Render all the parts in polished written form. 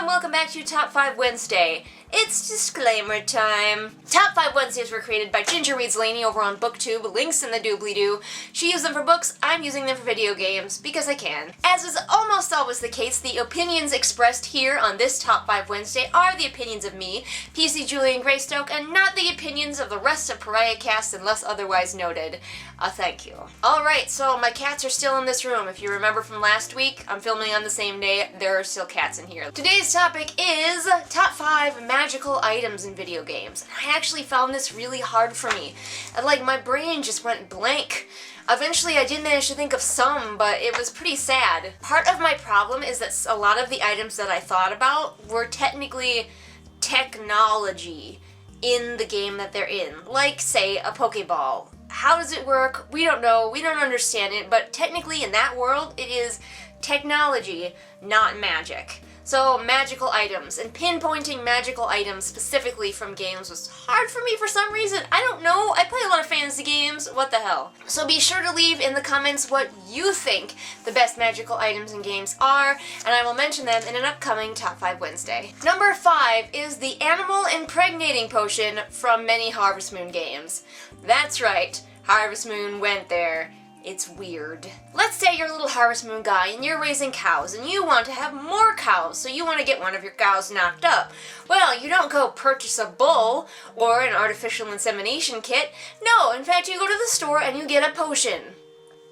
Welcome back to Top 5 Wednesday. It's disclaimer time. Top 5 Wednesdays were created by Ginger Reads Laney over on BookTube, links in the doobly-doo. She used them for books, I'm using them for video games, because I can. As is almost always the case, the opinions expressed here on this Top 5 Wednesday are the opinions of me, PC Julian Greystoke, and not the opinions of the rest of Pariah Cast unless otherwise noted. Thank you. Alright, so my cats are still in this room. If you remember from last week, I'm filming on the same day, there are still cats in here. Today's topic is Top 5 Magical Items in Video Games. And I actually found this really hard for me. Like, my brain just went blank. Eventually I did manage to think of some, but it was pretty sad. Part of my problem is that a lot of the items that I thought about were technically technology in the game that they're in. Like, say, a Pokeball. How does it work? We don't know, we don't understand it, but technically in that world it is technology, not magic. So, magical items, and pinpointing magical items specifically from games was hard for me for some reason. I don't know, I play a lot of fantasy games, what the hell. So be sure to leave in the comments what you think the best magical items in games are, and I will mention them in an upcoming Top 5 Wednesday. Number 5 is the Animal Impregnating Potion from many Harvest Moon games. That's right, Harvest Moon went there. It's weird. Let's say you're a little Harvest Moon guy and you're raising cows and you want to have more cows, so you want to get one of your cows knocked up. Well, you don't go purchase a bull or an artificial insemination kit. No, in fact, you go to the store and you get a potion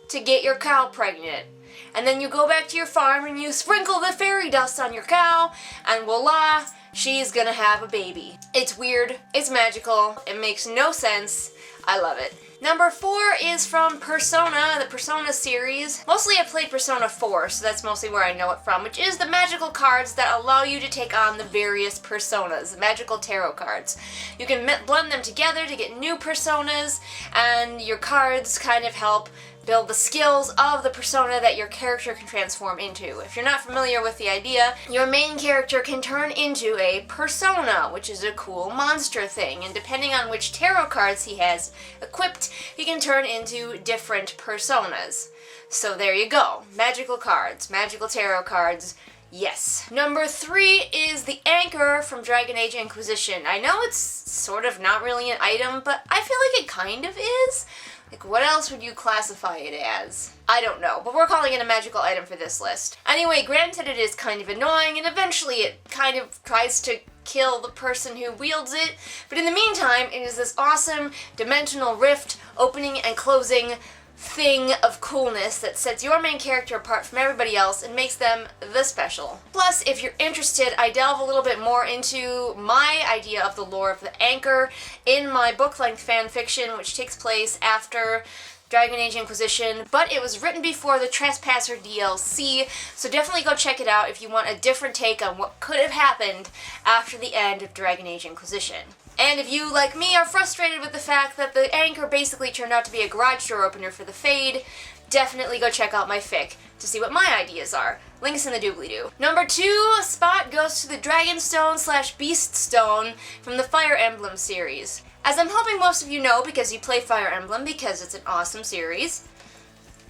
to get your cow pregnant. And then you go back to your farm and you sprinkle the fairy dust on your cow, and voila, she's gonna have a baby. It's weird, it's magical, it makes no sense, I love it. Number 4 is from Persona, the Persona series. Mostly I played Persona 4, so that's mostly where I know it from, which is the magical cards that allow you to take on the various personas, the magical tarot cards. You can blend them together to get new personas, and your cards kind of help build the skills of the persona that your character can transform into. If you're not familiar with the idea, your main character can turn into a persona, which is a cool monster thing, and depending on which tarot cards he has equipped, he can turn into different personas. So there you go. Magical cards, magical tarot cards, yes. Number 3 is the Anchor from Dragon Age Inquisition. I know it's sort of not really an item, but I feel like it kind of is. Like, what else would you classify it as? I don't know, but we're calling it a magical item for this list. Anyway, granted it is kind of annoying, and eventually it kind of tries to kill the person who wields it, but in the meantime, it is this awesome dimensional rift opening and closing thing of coolness that sets your main character apart from everybody else and makes them the special. Plus, if you're interested, I delve a little bit more into my idea of the lore of the Anchor in my book-length fan fiction, which takes place after Dragon Age Inquisition, but it was written before the Trespasser DLC, so definitely go check it out if you want a different take on what could have happened after the end of Dragon Age Inquisition. And if you, like me, are frustrated with the fact that the Anchor basically turned out to be a garage door opener for the Fade, definitely go check out my fic to see what my ideas are. Links in the doobly-doo. Number 2 spot goes to the Dragonstone/Beast Stone from the Fire Emblem series. As I'm hoping most of you know because you play Fire Emblem because it's an awesome series,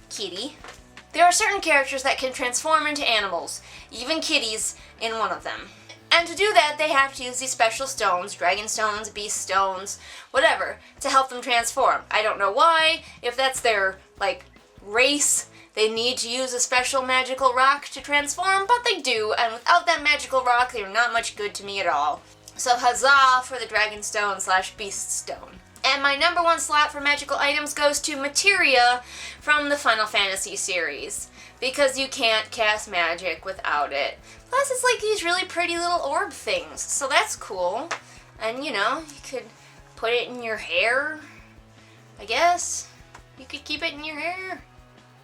kitty, there are certain characters that can transform into animals, even kitties in one of them. And to do that, they have to use these special stones, dragon stones, beast stones, whatever, to help them transform. I don't know why, if that's their, like, race, they need to use a special magical rock to transform, but they do, and without that magical rock, they're not much good to me at all. So huzzah for the Dragonstone/Beast Stone. And my number 1 slot for magical items goes to Materia from the Final Fantasy series, because you can't cast magic without it. Plus, it's like these really pretty little orb things, so that's cool. And, you know, you could put it in your hair, I guess. You could keep it in your hair.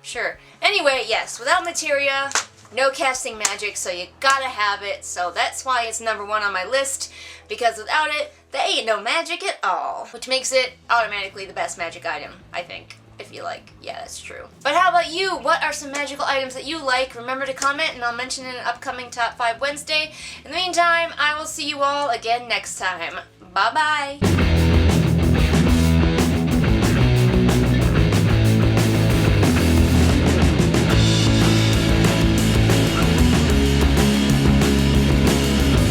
Sure. Anyway, yes, without Materia, no casting magic, so you gotta have it, so that's why it's number 1 on my list, because without it, there ain't no magic at all. Which makes it automatically the best magic item, I think. I feel like, yeah, that's true. But how about you? What are some magical items that you like? Remember to comment and I'll mention in an upcoming Top 5 Wednesday. In the meantime, I will see you all again next time. Bye-bye!